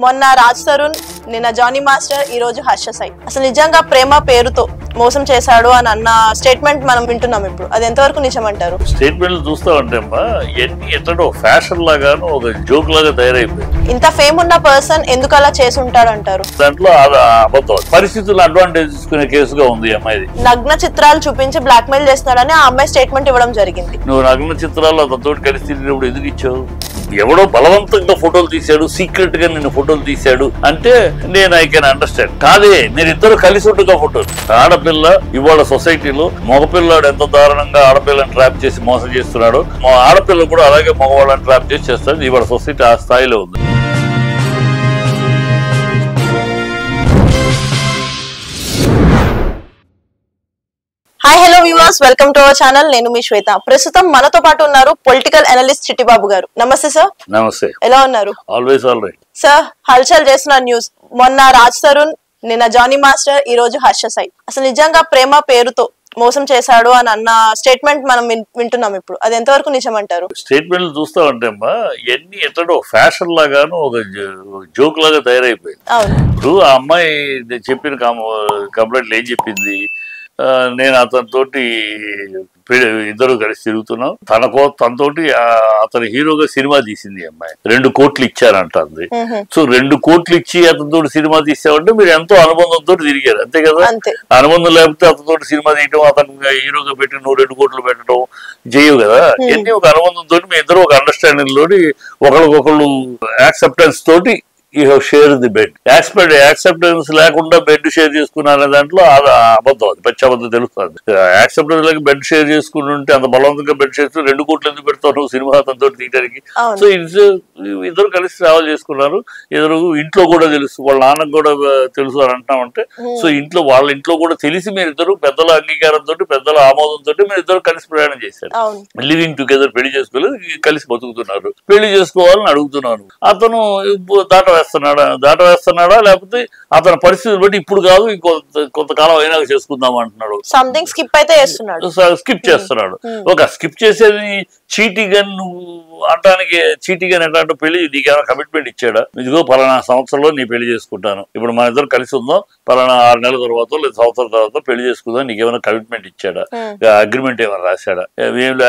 మొన్న రాజ్ తరుణ్, నిన్న Johnny master, ఈ రోజు హర్ష సాయి. అసలు నిజంగా ప్రేమ పేరుతో మోసం చేశాడు అని అన్న స్టేట్మెంట్ మనం వింటున్నాం ఇప్పుడు. అది ఎంతవరకు నిజం అంటారు? స్టేట్మెంట్లు చూస్తా ఉంటే ఎన్ని ఎట్లా ఫ్యాషన్ లాగాను ఒక జోక్ లాగా తయారైపోయింది. ఇంత ఫేమ్ ఉన్న పర్సన్ ఎందుకు అలా చేసి ఉంటాడు అంటారు? దాంట్లో అబద్ధం, పరిస్థితులు అడ్వాంటేజ్ తీసుకునే కేసుగా ఉంది ఈ అమ్మాయిది. నగ్న చిత్రాలు చూపించి బ్లాక్ మెయిల్ చేస్తున్నాడని ఆ అమ్మాయి స్టేట్మెంట్ ఇవ్వడం జరిగింది. నువ్వు నగ్న చిత్రాలు అతనితో కలిసి తిరిగినప్పుడు ఎందుకు ఇచ్చావు? ఎవడో బలవంతంగా ఫోటోలు తీశాడు, సీక్రెట్ గా నిన్ను ఫోటోలు తీశాడు అంటే నేను ఐ కెన్ అండర్స్టాండ్. కాదే, మీరిద్దరు కలిసి ఉంటుగా ఫోటోలు. ఆడపిల్ల ఇవాళ సొసైటీలో మగపిల్లాడు ఎంత దారుణంగా ఆడపిల్లని ట్రాప్ చేసి మోసం చేస్తున్నాడో, ఆడపిల్ల కూడా అలాగే మగవాళ్ళని ట్రాప్ చేసి చేస్తాడు. ఇవాళ సొసైటీ ఆ స్థాయిలో ఉంది. Hi, hello viewers, welcome to our channel. నేను మీ శ్వేత. ప్రస్తుతం మనతో పాటు ఉన్నారు పొలిటికల్ అనలిస్ట్ చిట్టిబాబు గారు. నమస్తే సార్. నమస్తే. ఎలా ఉన్నారు? Always all right sir. హల్చల్ చేస్తున్న న్యూస్, మొన్న రాజ్ తరుణ్, నిన్న జానీ మాస్టర్, ఈ రోజు హర్ష సాయి. అసలు నిజంగా ప్రేమ పేరుతో మోసం చేశాడు అని అన్న స్టేట్మెంట్ మనం వింటున్నాం ఇప్పుడు. అది ఎంతవరకు నిజం అంటారు? స్టేట్మెంట్లు చూస్తా ఉంటే ఎన్ని ఎట్లా ఫ్యాషన్ లాగాను ఒక జోక్ లాగా తయారైపోయింది. ఇప్పుడు ఆ అమ్మాయి చెప్పిన కంప్లైంట్లు ఏం చెప్పింది? నేను అతనితోటి ఇద్దరు కలిసి తిరుగుతున్నాం, తనతోటి అతను హీరోగా సినిమా తీసింది అమ్మాయి. 2 కోట్లు ఇచ్చారంటుంది. సో 2 కోట్లు ఇచ్చి అతనితో సినిమా తీసామంటే మీరు ఎంతో అనుబంధంతో తిరిగారు, అంతే కదా? అనుబంధం లేకపోతే అతనితో సినిమా తీయటం, అతను హీరోగా పెట్టి నువ్వు 2 కోట్లు పెట్టడం చేయవు కదా. ఎన్ని ఒక అనుబంధంతో మీ ఇద్దరు ఒక అండర్స్టాండింగ్ తోటి ఒకరికొకళ్ళు యాక్సెప్టెన్స్ తోటి you have share the bed. Acceptance లేకుండా బెడ్ షేర్ చేసుకున్నారనే దాంట్లో అబద్ధం, అది పచ్చి అబద్ధం తెలుస్తుంది. యాక్సెప్టెన్స్ లేక బెడ్ షేర్ చేసుకుంటుంటే అంత బలవంతంగా బెడ్ షేర్ 2 కోట్లు ఎందుకు పెడతావు నువ్వు సినిమా అతనితో తీయడానికి? సో ఇద్దరు కలిసి ట్రావెల్ చేసుకున్నారు. ఇద్దరు ఇంట్లో కూడా తెలుసు, వాళ్ళ నాన్నకు కూడా తెలుసు అని అంటామంటే, సో వాళ్ళ ఇంట్లో కూడా తెలిసి మీరిద్దరు పెద్దల అంగీకారంతో, పెద్దల ఆమోదంతో మీరు ఇద్దరు కలిసి ప్రయాణం చేశారు. లివింగ్ టుగెదర్, పెళ్లి చేసుకోలేదు, కలిసి బతుకుతున్నారు. పెళ్లి చేసుకోవాలని అడుగుతున్నారు. అతను దాట వేస్తున్నాడా లేకపోతే అతని పరిస్థితులు బట్టి ఇప్పుడు కాదు కొంతకాలం అయినా చేసుకుందాం అంటున్నాడు. సంథింగ్ స్కిప్ అయితే స్కిప్ చేస్తున్నాడు. ఒక స్కిప్ చేసేది చీటింగ్ అని నువ్వు అంటానికి, చీటింగ్ అని ఎట్లాంటి పెళ్లి నీకేమైనా కమిట్మెంట్ ఇచ్చాడా? ఇదిగో పలానా సంవత్సరంలో నీ పెళ్లి చేసుకుంటాను, ఇప్పుడు మన ఇద్దరు కలిసి ఉందాం, పలానా 6 నెలల తర్వాత లేదా సంవత్సరం తర్వాత పెళ్లి చేసుకుందాం, నీకేమైనా కమిట్మెంట్ ఇచ్చాడా? అగ్రిమెంట్ ఏమైనా రాశాడా?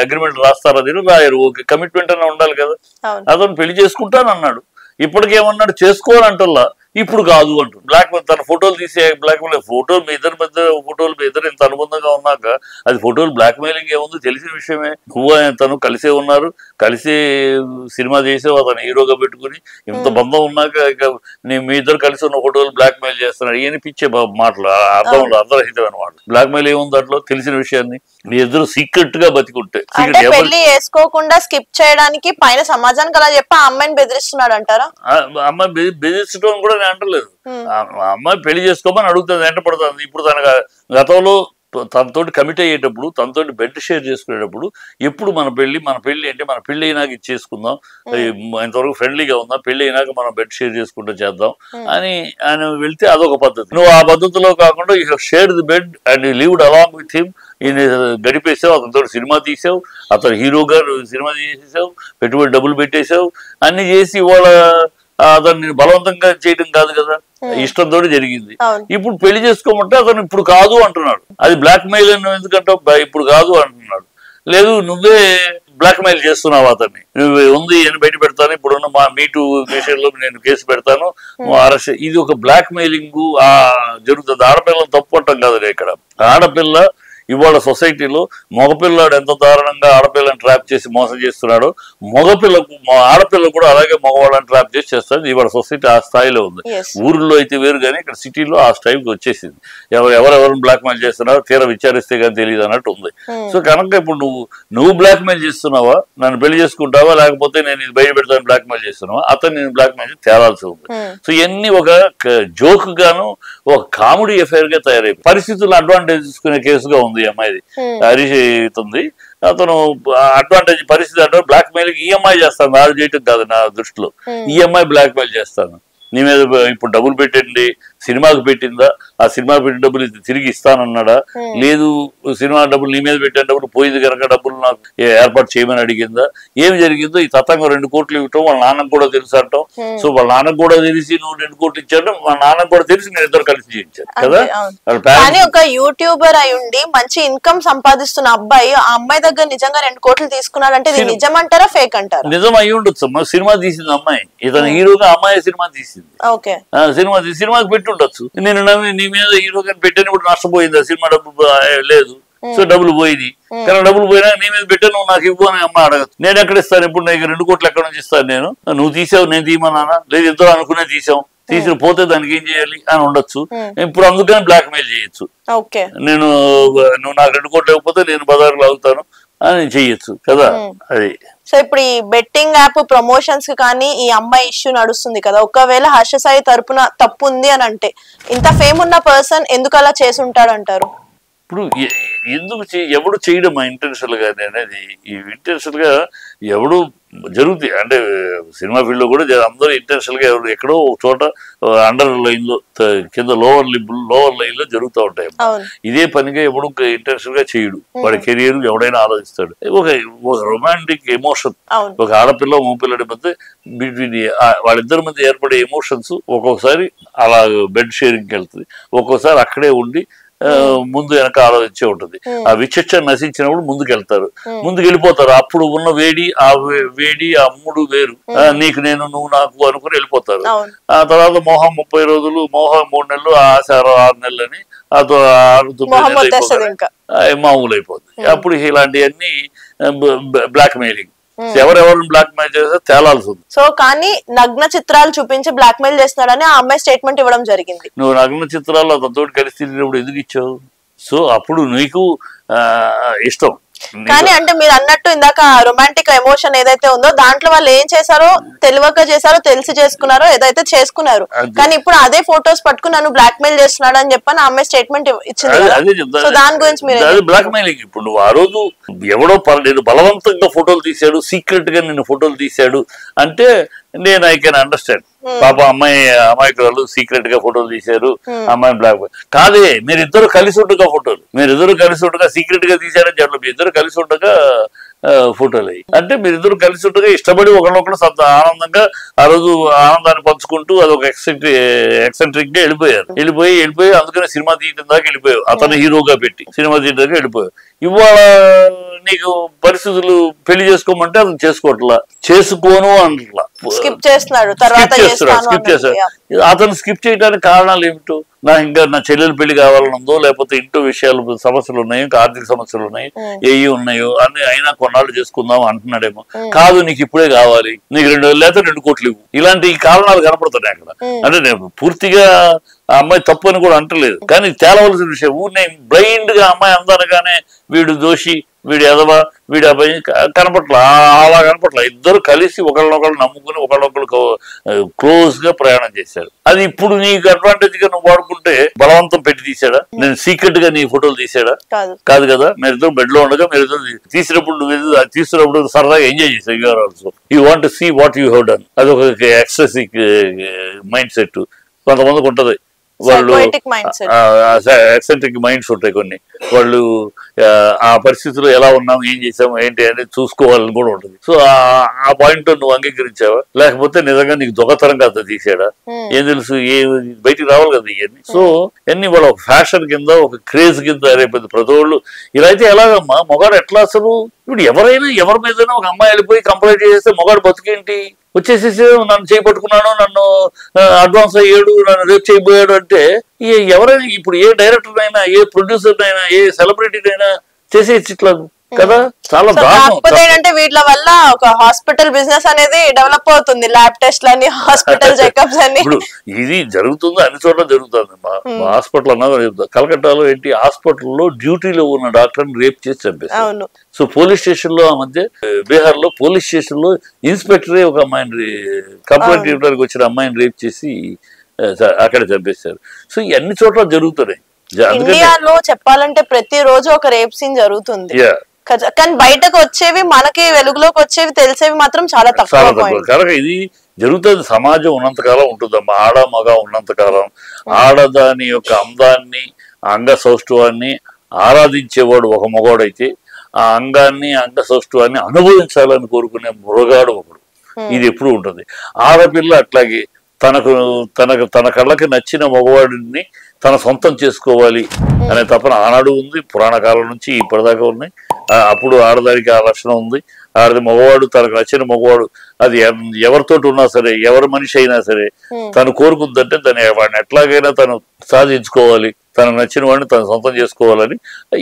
అగ్రిమెంట్ రాస్తారా? దీని రాయరు. ఓకే, కమిట్మెంట్ అన్న ఉండాలి కదా. అతను పెళ్లి చేసుకుంటాను అన్నాడు, ఇప్పటికేమన్నాడు చేసుకోవాలంటల్లా, ఇప్పుడు కాదు అంటు. బ్లాక్మెయిల్, తన ఫోటోలు తీసే బ్లాక్మెయిల్. ఫోటోలు మీ ఇద్దరి మధ్య ఫోటోలు మీ ఇద్దరు ఇంత అనుబంధంగా ఉన్నాక అది ఫోటోలు బ్లాక్మెయిలింగ్ ఏముంది? తెలిసిన విషయమే. నువ్వు తను కలిసే ఉన్నారు, కలిసి సినిమా చేసావు, అతను హీరోగా పెట్టుకుని ఇంత బంధం ఉన్నాక ఇక మీ ఇద్దరు కలిసి ఉన్న ఫోటోలు బ్లాక్మెయిల్ చేస్తున్నాడు. ఇవన్నీ పిచ్చే మాటలు, అర్థరహితమైన మాటలు. బ్లాక్మెయిల్ ఏముంది దాంట్లో? తెలిసిన విషయాన్ని మీ ఇద్దరు సీక్రెట్ గా బతికుంటే, పెళ్లి చేసుకోకుండా స్కిప్ చేయడానికి పైన సమాజానికి అలా చెప్పి ఆ అమ్మాయిని బెదిరిస్తున్నాడు అంటారా? అమ్మాయి బెదిరించడం కూడా అంటలేదు. అమ్మాయి పెళ్లి చేసుకోమని అడుగుతుంది, వెంట పడుతుంది. ఇప్పుడు తన గతంలో తనతోటి కమిట్ అయ్యేటప్పుడు, తనతోటి బెడ్ షేర్ చేసుకునేటప్పుడు ఎప్పుడు మన పెళ్లి అంటే మన పెళ్లి అయినాక ఇచ్చేసుకుందాం, ఇంతవరకు ఫ్రెండ్లీగా ఉందాం, పెళ్లి అయినాక మనం బెడ్ షేర్ చేసుకుంటూ చేద్దాం అని ఆయన వెళ్తే అదొక పద్ధతి. నువ్వు ఆ పద్ధతిలో కాకుండా you have share the bed and you lived along with him. ఈయన గడిపేసావు, అతనితో సినిమా తీసావు, అతను హీరోగా సినిమా తీసేసావు, పెట్టుబడి డబ్బులు పెట్టేసావు, అన్ని చేసి ఇవాళ అతన్ని బలవంతంగా చేయడం కాదు కదా, ఇష్టంతో జరిగింది. ఇప్పుడు పెళ్లి చేసుకోమంటే అతను ఇప్పుడు కాదు అంటున్నాడు. అది బ్లాక్ మెయిల్ అని ఎందుకంటే ఇప్పుడు కాదు అంటున్నాడు. లేదు, నువ్వే బ్లాక్ మెయిల్ చేస్తున్నావు అతన్ని. నువ్వు ఉంది అని బయట పెడతాను, ఇప్పుడున్న మా మీటూ విషయంలో నేను కేసు పెడతాను, అరెస్ట్. ఇది ఒక బ్లాక్ మెయిలింగ్ జరుగుతుంది. ఆడపిల్లని తప్పు అంటాం కదా ఇక్కడ. ఆడపిల్ల ఇవాళ సొసైటీలో మగపిల్లాడు ఎంత దారుణంగా ఆడపిల్లని ట్రాప్ చేసి మోసం చేస్తున్నాడో, ఆడపిల్ల కూడా అలాగే మగవాళ్ళని ట్రాప్ చేసి చేస్తాడు. ఇవాళ సొసైటీ ఆ స్థాయిలో ఉంది. ఊర్లో అయితే వేరు, కానీ ఇక్కడ సిటీలో ఆ స్థాయికి వచ్చేసింది. ఎవరెవరిని బ్లాక్ మెయిల్ చేస్తున్నారో తీరా విచారిస్తే కానీ తెలియదు అన్నట్టు ఉంది. సో కనుక ఇప్పుడు నువ్వు బ్లాక్ మెయిల్ చేస్తున్నావా, నన్ను పెళ్లి చేసుకుంటావా, లేకపోతే నేను ఇది బయట పెడతాను బ్లాక్ మెయిల్ చేస్తున్నావా, అతను నేను బ్లాక్ మెయిల్ తేలాల్సి ఉంది. సో ఇవన్నీ ఒక జోక్ గాను ఒక కామెడీ అఫైర్ గా తయారైపోయి పరిస్థితులను అడ్వాంటేజ్ తీసుకునే కేసుగా ఉంది ఈ అమ్మాయిది. హరీష్ అవుతుంది, అతను అడ్వాంటేజ్ పరిస్థితి అంటే బ్లాక్ మెయిల్ ఈఎంఐ చేస్తాను, ఆరు చేయటం కాదు నా దృష్టిలో. ఈఎంఐ బ్లాక్ మెయిల్ చేస్తాను, నీ మీద ఇప్పుడు డబ్బులు పెట్టండి, సినిమాకు పెట్టిందా, ఆ సినిమా పెట్టిన డబ్బులు తిరిగి ఇస్తానన్నాడా, లేదు సినిమా డబ్బులు నీ మీద పెట్టిన డబ్బులు పోయింది కనుక డబ్బులు నాకు ఏర్పాటు చేయమని అడిగిందా, ఏమి జరిగిందో ఈ తతంగం 2 కోట్లు ఇవ్వటం వాళ్ళ నాన్నకు కూడా తెలుసు అంటాం. సో వాళ్ళ నాన్నకు కూడా తెలిసి నువ్వు 2 కోట్లు ఇచ్చాడు, వాళ్ళ నాన్నకు కూడా తెలిసి నేను ఇద్దరు కలిసి చేయించాను కదా. కానీ ఒక యూట్యూబర్ అయి ఉండి మంచి ఇన్కమ్ సంపాదిస్తున్న అబ్బాయి ఆ అమ్మాయి దగ్గర నిజంగా 2 కోట్లు తీసుకున్నాడంటే ఇది నిజం అంటారా ఫేక్ అంటారా? నిజం అయి ఉండొచ్చు అమ్మా. సినిమా తీసింది అమ్మాయి, ఇతను హీరోగా అమ్మాయి సినిమా తీసింది. ఓకే, సినిమాకి పెట్టి ఉండొచ్చు. నేను నమ్మి నీ మీద హీరోగా పెట్టినప్పుడు నష్టపోయింది, ఆ సినిమా డబ్బు లేదు. సో డబ్బులు పోయింది, కానీ డబ్బులు పోయినా నీ మీద పెట్టా నువ్వు నాకు ఇవ్వు అని అమ్మ అడగదు. నేను ఎక్కడ ఇస్తాను ఇప్పుడు, నాకు 2 కోట్లు ఎక్కడ నుంచి ఇస్తాను నేను? నువ్వు తీసావు, నేను తీయమన్నానా? లేదు ఇద్దరు అనుకునే తీసాం, తీసి పోతే దానికి ఏం చేయాలి అని ఉండొచ్చు. ఇప్పుడు అందుకని బ్లాక్ మెయిల్ చేయొచ్చు. నేను నువ్వు నాకు 2 కోట్లు ఇవ్వకపోతే నేను బజార్లో అవుతాను అని చెయ్యొచ్చు కదా. అది సో ఇప్పుడు ఈ బెట్టింగ్ యాప్ ప్రమోషన్స్ కానీ ఈ అమ్మాయి ఇష్యూ నడుస్తుంది కదా, ఒకవేళ హర్ష సాయి తరపున తప్పు ఉంది అని అంటే ఇంత ఫేమ్ ఉన్న పర్సన్ ఎందుకు అలా చేసి ఉంటాడు అంటారు? ఇప్పుడు ఎందుకు ఎవడు చేయడం ఇంటెన్షనల్ గా అనేది, ఈ ఇంటెన్షనల్ గా ఎవడు జరుగుతాయి అంటే సినిమా ఫీల్డ్ లో కూడా అందరూ ఇంటెన్షనల్ గా ఎవరు ఎక్కడో ఒక చోట అండర్ లైన్ లో కింద లోవర్ లైన్ లో జరుగుతూ ఉంటాయి. ఇదే పనిగా ఎవడు ఇంటెన్షనల్ గా చేయడు, వాడి కెరియర్ ఎవడైనా ఆలోచిస్తాడు. ఒక రొమాంటిక్ ఎమోషన్, ఒక ఆడపిల్ల మగపిల్లడి మధ్య బిట్వీన్ వాళ్ళిద్దరి మధ్య ఏర్పడే ఎమోషన్స్ ఒక్కొక్కసారి అలా బెడ్ షేరింగ్కి వెళ్తుంది, ఒక్కొక్కసారి అక్కడే ఉండి ముందు వెనక ఆలోచించే ఉంటుంది. ఆ విచక్షణ నశించినప్పుడు ముందుకెళ్తారు, ముందుకెళ్ళిపోతారు. అప్పుడు ఉన్న వేడి ఆ 3 వేరు, నీకు నేను నువ్వు నాకు అనుకుని వెళ్ళిపోతారు. ఆ తర్వాత మోహం 30 రోజులు, మోహం 3 నెలలు, ఆశ 6 నెలలని, 9 మామూలు అయిపోతుంది. అప్పుడు ఇలాంటివన్నీ బ్లాక్ మెయిలింగ్. ఎవరెవరిని బ్లాక్ మెయిల్ చేస్తే తేలాల్సి ఉంది. సో కానీ నగ్న చిత్రాలు చూపించి బ్లాక్ మెయిల్ చేస్తున్నాడని ఆ అమ్మాయి స్టేట్మెంట్ ఇవ్వడం జరిగింది. నువ్వు నగ్న చిత్రాలు అతనితో కలిసి తిరిగినప్పుడు ఎందుకు ఇచ్చావు? సో అప్పుడు నీకు ఇష్టం. కానీ అంటే మీరు అన్నట్టు ఇందాక రొమాంటిక్ ఎమోషన్ ఏదైతే ఉందో దాంట్లో వాళ్ళు ఏం చేశారో తెలియక చేశారో తెలిసి చేసుకున్నారో ఏదైతే చేసుకున్నారు, కానీ ఇప్పుడు అదే ఫొటోస్ పట్టుకుని నన్ను బ్లాక్ మెయిల్ చేస్తున్నాడు అని చెప్పని ఆమె స్టేట్మెంట్ ఇచ్చింది. సో దాని గురించి మీరు బ్లాక్ మెయిలింగ్. ఇప్పుడు నువ్వు ఆ రోజు ఎవడో నేను బలవంతంగా ఫోటోలు తీశాడు, సీక్రెట్ గా నేను ఫోటోలు తీశాడు అంటే నేను ఐ కెన్ అండర్స్టాండ్. పాప అమ్మాయికురాలు సీక్రెట్ గా ఫోటోలు తీశారు, అమ్మాయి బ్లాక్ కాదే. మీరిద్దరు కలిసి ఉండగా ఫోటోలు, మీరిద్దరు కలిసి ఉండగా సీక్రెట్ గా తీశారని చెప్పలేదు, మీ ఇద్దరు కలిసి ఉండగా ఫోటోలు అయ్యి అంటే మీరిద్దరు కలిసి ఉండగా ఇష్టపడి ఒకళ్ళొకళ్ళు ఆనందంగా ఆ రోజు ఆనందాన్ని పంచుకుంటూ అదొక ఎక్సెంట్రిక్ గా వెళ్ళిపోయి అందుకనే సినిమా తీయటం దాకా వెళ్ళిపోయావు. అతను హీరోగా పెట్టి సినిమా తీయటం దాకా వెళ్ళిపోయావు. ఇవాళ నీకు పరిస్థితులు పెళ్లి చేసుకోమంటే అతను చేసుకోవట్లా, చేసుకోను అంటలా, స్కిప్ చేస్తున్నాడు. అతను స్కిప్ చేయడానికి కారణాలు ఏమిటో, నా చెల్లెలు పెళ్లి కావాలని ఉందో, లేకపోతే ఇంట్లో విషయాలు సమస్యలు ఉన్నాయో, ఆర్థిక సమస్యలు ఉన్నాయి, ఏవి ఉన్నాయో అన్ని అయినా కొన్నాళ్ళు చేసుకుందాం అంటున్నాడేమో. కాదు నీకు ఇప్పుడే కావాలి, నీకు 2 వేలు లేకపోతే 2 కోట్లు ఇవ్వు, ఇలాంటి కారణాలు కనపడుతున్నాయి అక్కడ. అంటే నేను పూర్తిగా ఆ అమ్మాయి తప్పు అని కూడా అంటలేదు, కానీ తేలవలసిన విషయం. నేను బ్లైండ్ గా అమ్మాయి అందరగానే వీడు దోషి, వీడి ఎదవ, వీడి అబ్బాయి కనపట్ల, అలా కనపట్ల. ఇద్దరు కలిసి ఒకళ్ళనొకళ్ళు నమ్ముకుని ఒకళ్ళొకళ్ళు క్లోజ్ గా ప్రయాణం చేశారు. అది ఇప్పుడు నీకు అడ్వాంటేజ్ గా నువ్వు వాడుకుంటే బలవంతం పెట్టి తీసాడా? నేను సీక్రెట్ గా నీ ఫోటోలు తీసాడా? కాదు కదా. మీరిద్దరు బెడ్ లో ఉండగా మీరిద్దరు తీసినప్పుడు తీసుకున్నప్పుడు సరదాగా ఎంజాయ్ చేశారు. You are also you want to see what you have done. అది ఒక ఎక్స్ట్రెసిక్ మైండ్ సెట్ కొంతమందికి ఉంటది. వాళ్ళు ఎక్సెంట్రిక్ మైండ్స్ ఉంటాయి కొన్ని. వాళ్ళు ఆ పరిస్థితిలో ఎలా ఉన్నాం, ఏం చేసాము, ఏంటి అనేది చూసుకోవాలని కూడా ఉంటుంది. సో ఆ పాయింట్ నువ్వు అంగీకరించావా? లేకపోతే నిజంగా నీకు దొంగతనం కదా తీసాడా? ఏం తెలుసు, బయటికి రావాలి కదా ఇవన్నీ. సో ఇవన్నీ వాళ్ళ ఒక ఫ్యాషన్ కింద, ఒక క్రేజ్ కింద రేపు ప్రతి వాళ్ళు ఇలా అయితే ఎలాగమ్మా? మొగాడు ఎట్లా అసలు? ఇప్పుడు ఎవరైనా ఎవరి మీదైనా ఒక అమ్మాయి వెళ్ళిపోయి కంప్లైంట్ చేస్తే మొగాడు బతికేంటి? వచ్చేసేసి నన్ను చేయబట్టుకున్నాను, నన్ను అడ్వాన్స్ అయ్యాడు, నన్ను రేపు చేయబోయాడు అంటే ఎవరైనా ఇప్పుడు ఏ డైరెక్టర్ అయినా, ఏ ప్రొడ్యూసర్ అయినా, ఏ సెలబ్రిటీ అయినా చేసేసి ఇట్లా కదా. చాలా కాకపోతే ఏంటంటే వీటి వల్ల ఒక హాస్పిటల్ బిజినెస్ అనేది డెవలప్ అవుతుంది. ల్యాబ్ టెస్ట్ లని, హాస్పిటల్ చెకప్స్ అని. ఇప్పుడు ఇది జరుగుతుంది, అన్ని చోట్ల జరుగుతుంది. మా హాస్పిటల్ అన్నా కలకట్టాలో ఏంటి, హాస్పిటల్లో డ్యూటీలో ఉన్న డాక్టర్ని రేప్ చేసి చంపేస్తారు. సో పోలీస్ స్టేషన్ లో ఆ మధ్య బీహార్ లో పోలీస్ స్టేషన్ లో ఇన్స్పెక్టరే ఒక అమ్మాయిని కంప్లైంట్ ఇవ్వడానికి వచ్చిన అమ్మాయిని రేప్ చేసి అక్కడ చంపేశారు. సో అన్ని చోట్ల జరుగుతున్నాయి. ఇండియాలో చెప్పాలంటే ప్రతి రోజు ఒక రేప్ సీన్ జరుగుతుంది. కానీ బయటకు వచ్చేవి, మనకి వెలుగులోకి వచ్చేవి, తెలిసేవి మాత్రం చాలా తక్కువ. కనుక ఇది జరుగుతుంది. సమాజం ఉన్నంతకాలం ఉంటుందమ్మా. ఆడ మగ ఉన్నంతకాలం ఆడదాని యొక్క అందాన్ని అంగ సౌష్ఠవాన్ని ఆరాధించేవాడు ఒక మగవాడైతే ఆ అంగాన్ని అంగ సౌష్ఠవాన్ని అనుభవించాలని కోరుకునే మృగాడు ఒకడు. ఇది ఎప్పుడు ఉంటుంది. ఆడపిల్ల అట్లాగే తన కళ్ళకి నచ్చిన మగవాడిని తన సొంతం చేసుకోవాలి అనే తపన ఆనాడు ఉంది, పురాణ కాలం నుంచి ఇప్పటిదాకా ఉన్నాయి. అప్పుడు ఆడదానికి ఆ లక్షణం ఉంది. ఆడది మగవాడు తనకు నచ్చిన మగవాడు అది ఎవరితోటి ఉన్నా సరే, ఎవరి మనిషి అయినా సరే తను కోరుకుందంటే దాన్ని వాడిని ఎట్లాగైనా తను సాధించుకోవాలి, తనకు నచ్చిన వాడిని తను సొంతం చేసుకోవాలని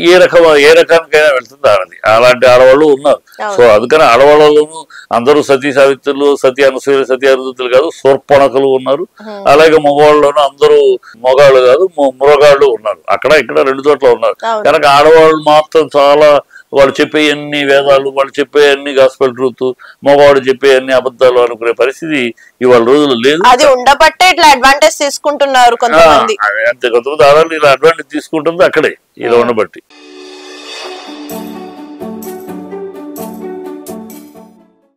ఏ రకానికైనా వెళ్తుంది ఆడది. అలాంటి ఆడవాళ్ళు ఉన్నారు. సో అందుకని ఆడవాళ్ళలోనూ అందరూ సతీ సావిత్రులు, సతీ అనసూయ, సతీ అరుంధతులు కాదు, శూర్పణఖలు ఉన్నారు. అలాగే మగవాళ్ళలోనూ అందరూ మొగాళ్ళు కాదు, మృగాళ్ళు ఉన్నారు. అక్కడ ఇక్కడ రెండు చోట్ల ఉన్నారు. కనుక ఆడవాళ్ళు మాత్రం చాలా వాళ్ళు చెప్పే అన్ని వేదాలు, వాళ్ళు చెప్పే అన్ని గాస్పెల్ ట్రూత్, మగవాడు చెప్పే అన్ని అబద్ధాలు అనుకునే పరిస్థితి ఇవాళ రోజులు లేదు. అది ఉండబట్టే ఇట్లా అడ్వాంటేజ్ తీసుకుంటున్నారు కొంతమంది. అంతే, కొంతమంది ఆడవాళ్ళు ఇలా అడ్వాంటేజ్ తీసుకుంటుంది అక్కడే ఇలా ఉండబట్టి.